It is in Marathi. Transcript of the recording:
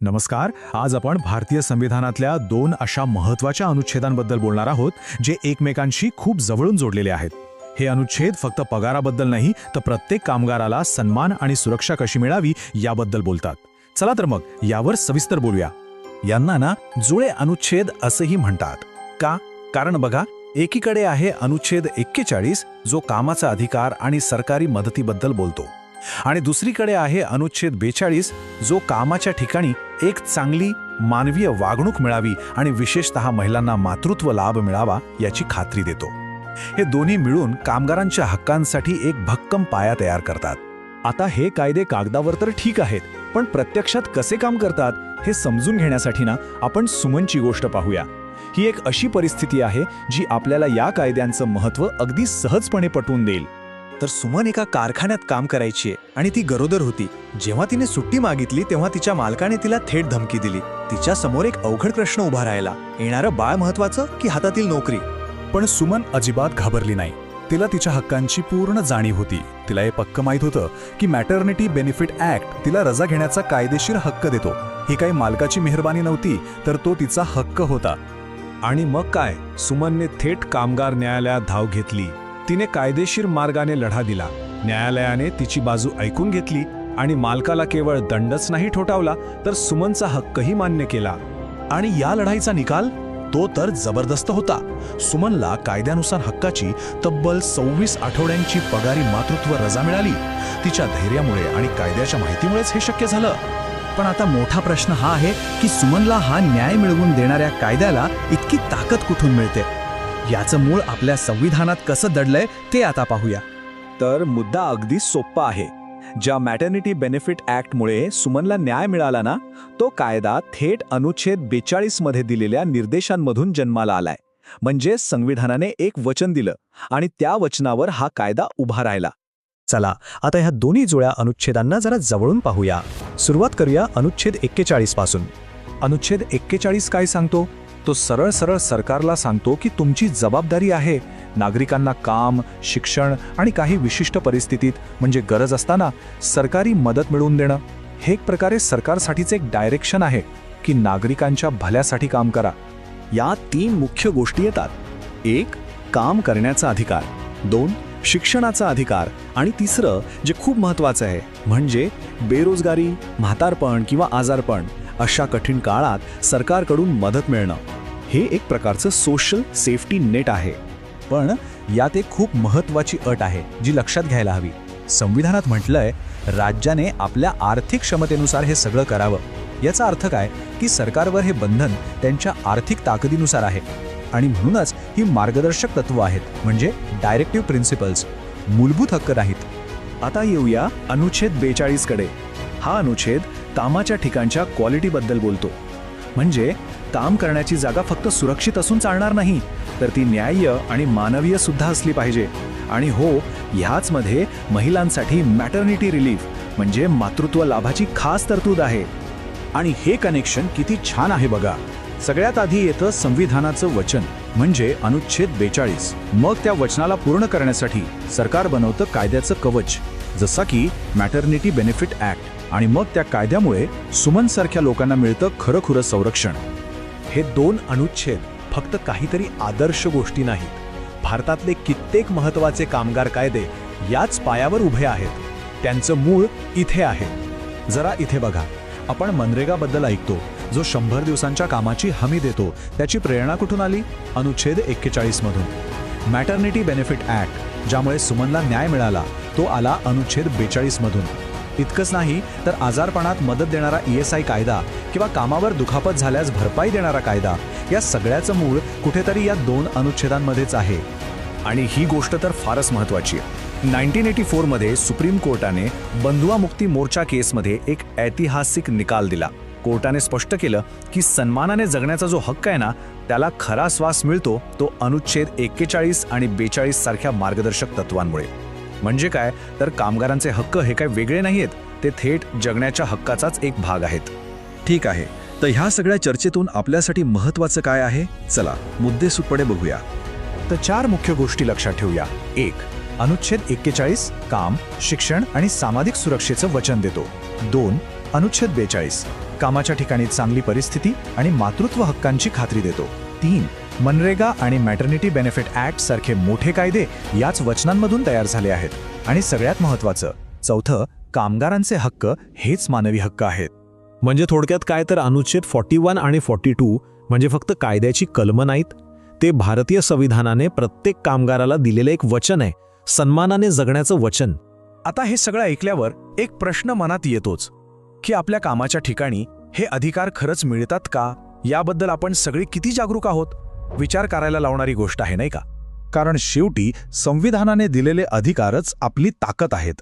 नमस्कार. आज आपण भारतीय संविधानातल्या 2 अशा महत्त्वाच्या अनुच्छेदांबद्दल बोलणार आहोत जे एकमेकांशी खूप जवळून जोडलेले आहेत. हे अनुच्छेद फक्त पगाराबद्दल नाही तर प्रत्येक कामगाराला सन्मान आणि सुरक्षा कशी मिळावी याबद्दल बोलतात. चला तर मग यावर सविस्तर बोलूया. यांना ना जुळे अनुच्छेद असंही म्हणतात. का? कारण बघा, एकीकडे आहे अनुच्छेद 41 जो कामाचा अधिकार आणि सरकारी मदतीबद्दल बोलतो, आणि दुसरीकडे आहे अनुच्छेद 42 जो कामाच्या ठिकाणी एक चांगली मानवीय वागणूक मिळावी आणि विशेषतः महिलांना मातृत्व लाभ मिळावा याची खात्री देतो. हे दोन्ही मिळून कामगारांच्या हक्कांसाठी एक भक्कम पाया तयार करतात. आता हे कायदे कागदावर तर ठीक आहेत, पण प्रत्यक्षात कसे काम करतात हे समजून घेण्यासाठी ना आपण सुमनची गोष्ट पाहूया. ही एक अशी परिस्थिती आहे जी आपल्याला या कायद्यांचं महत्त्व अगदी सहजपणे पटवून देईल. तर सुमन एका कारखान्यात काम करायची आणि ती गरोदर होती. जेव्हा तिने सुट्टी मागितली तेव्हा तिच्या मालकाने तिला थेट धमकी दिली. तिच्या समोर एक अवघड प्रश्न उभा राहिला, येणारं बाळ महत्वाचं की हातातील नोकरी? पण सुमन अजिबात घाबरली नाही. तिला तिच्या हक्कांची पूर्ण जाणीव होती. तिला हे पक्क माहीत होतं की मॅटर्निटी बेनिफिट ॲक्ट तिला रजा घेण्याचा कायदेशीर हक्क देतो. ही काही मालकाची मेहरबानी नव्हती, तर तो तिचा हक्क होता. आणि मग काय, सुमनने थेट कामगार न्यायालयात धाव घेतली. तिने कायदेशीर मार्गाने लढा दिला. न्यायालयाने तिची बाजू ऐकून घेतली आणि मालकाला केवळ दंडच नाही ठोठावला तर सुमनचा हक्कही मान्य केला. आणि या लढाईचा निकाल तो तर जबरदस्त होता. सुमनला कायद्यानुसार हक्काची तब्बल 26 आठवड्यांची पगारी मातृत्व रजा मिळाली. तिच्या धैर्यामुळे आणि कायद्याच्या माहितीमुळेच हे शक्य झालं. पण आता मोठा प्रश्न हा आहे की सुमनला हा न्याय मिळवून देणाऱ्या कायद्याला इतकी ताकद कुठून मिळते? याचं मूळ आपल्या संविधानात कसं दडलंय ते आता पाहूया. तर मुद्दा अगदी सोपा आहे. ज्या मॅटर्निटी बेनिफिट ॲक्टमुळे सुमनला न्याय मिळाला ना, तो कायदा थेट अनुच्छेद 42 मध्ये दिलेल्या निर्देशांमधून जन्माला आलाय. म्हणजे संविधानाने एक वचन दिलं आणि त्या वचनावर हा कायदा उभा राहिला. चला आता ह्या दोन्ही जुळ्या अनुच्छेदांना जरा जवळून पाहूया. सुरुवात करूया अनुच्छेद 41 पासून. अनुच्छेद 41 काय सांगतो? तो सरळ सरळ सरकारला सांगतो की तुमची जबाबदारी आहे नागरिकांना काम, शिक्षण आणि काही विशिष्ट परिस्थितीत म्हणजे गरज असताना सरकारी मदत मिळवून देणं. हे एक प्रकारे सरकारसाठीच एक डायरेक्शन आहे की नागरिकांच्या भल्यासाठी काम करा. या 3 मुख्य गोष्टी येतात. 1. काम करण्याचा अधिकार. 2. शिक्षणाचा अधिकार. आणि 3रं जे खूप महत्त्वाचं आहे म्हणजे बेरोजगारी, म्हातारपण किंवा आजारपण अशा कठीण काळात सरकारकडून मदत मिळणं. हे एक प्रकारचं सोशल सेफ्टी नेट आहे. पण यात एक खूप महत्त्वाची अट आहे जी लक्षात घ्यायला हवी. संविधानात म्हटलंय राज्याने आपल्या आर्थिक क्षमतेनुसार हे सगळं करावं. याचा अर्थ काय की सरकारवर हे बंधन त्यांच्या आर्थिक ताकदीनुसार आहे आणि म्हणूनच ही मार्गदर्शक तत्व आहेत, म्हणजे डायरेक्टिव्ह प्रिन्सिपल्स, मूलभूत हक्क नाहीत. आता येऊया अनुच्छेद 42 कडे. हा अनुच्छेद कामाच्या ठिकाणच्या क्वालिटीबद्दल बोलतो. म्हणजे काम करण्याची जागा फक्त सुरक्षित असून चालणार नाही, तर ती न्याय्य आणि मानवीय सुद्धा असली पाहिजे. आणि हो, ह्याचमध्ये महिलांसाठी मॅटर्निटी रिलीफ म्हणजे मातृत्व लाभाची खास तरतूद आहे. आणि हे कनेक्शन किती छान आहे बघा. सगळ्यात आधी येतं संविधानाचं वचन म्हणजे अनुच्छेद 42. मग त्या वचनाला पूर्ण करण्यासाठी सरकार बनवतं कायद्याचं कवच, जसा की मॅटर्निटी बेनिफिट ॲक्ट. आणि मग त्या कायद्यामुळे सुमनसारख्या लोकांना मिळतं खरंखुरं संरक्षण. हे 2 अनुच्छेद फक्त काहीतरी आदर्श गोष्टी नाहीत. भारतातले कित्येक महत्त्वाचे कामगार कायदे याच पायावर उभे आहेत. त्यांचं मूळ इथे आहे. जरा इथे बघा. आपण मनरेगाबद्दल ऐकतो, जो 100 दिवसांच्या कामाची हमी देतो. त्याची प्रेरणा कुठून आली? अनुच्छेद 41 मधून. मॅटर्निटी बेनिफिट ॲक्ट ज्यामुळे सुमनला न्याय मिळाला, तो आला अनुच्छेद 42 मधून. इतकंच नाही तर आजारपणात मदत देणारा ESI कायदा किंवा कामावर दुखापत झाल्यास भरपाई देणारा कायदा, या सगळ्याचं मूळ कुठेतरी या 2 अनुच्छेदांमध्येच आहे. आणि ही गोष्ट तर फारच महत्त्वाची आहे. 1984 मध्ये सुप्रीम कोर्टाने बंधुआ मुक्ती मोर्चा केसमध्ये एक ऐतिहासिक निकाल दिला. कोर्टाने स्पष्ट केलं की सन्मानाने जगण्याचा जो हक्क आहे ना, त्याला खरा श्वास मिळतो तो अनुच्छेद 41 आणि 42 सारख्या मार्गदर्शक तत्वांमुळे. म्हणजे काय, तर कामगारांचे हक्क हे काय वेगळे नाहीत, ते थेट जगण्याच्या हक्काचाच एक भाग आहेत. ठीक आहे, तर ह्या सगळ्या चर्चेतून आपल्यासाठी महत्त्वाचं काय आहे? चला मुद्देसूदपणे बघूया. तर 4 मुख्य गोष्टी लक्षात ठेवूया. 1. अनुच्छेद 41 काम, शिक्षण आणि सामाजिक सुरक्षेचं वचन देतो. 2. अनुच्छेद 42 कामाच्या ठिकाणी चांगली परिस्थिती आणि मातृत्व हक्कांची खात्री देतो. 3. मनरेगा आणि मॅटर्निटी बेनिफिट ॲक्ट सारखे मोठे कायदे याच वचनांमधून तयार झाले आहेत. आणि सगळ्यात महत्त्वाचं 4. कामगारांचे हक्क हेच मानवी हक्क आहेत. म्हणजे थोडक्यात काय तर अनुच्छेद 41 आणि 42 म्हणजे फक्त कायद्याची कलमं नाहीत, ते भारतीय संविधानाने प्रत्येक कामगाराला दिलेलं एक वचन आहे, सन्मानाने जगण्याचं वचन. आता हे सगळं ऐकल्यावर एक प्रश्न मनात येतोच की आपल्या कामाच्या ठिकाणी हे अधिकार खरंच मिळतात का, याबद्दल आपण सगळे किती जागरूक आहोत. विचार करायला लावणारी गोष्ट आहे, नाही का? कारण शेवटी संविधानाने दिलेले अधिकारच आपली ताकद आहेत.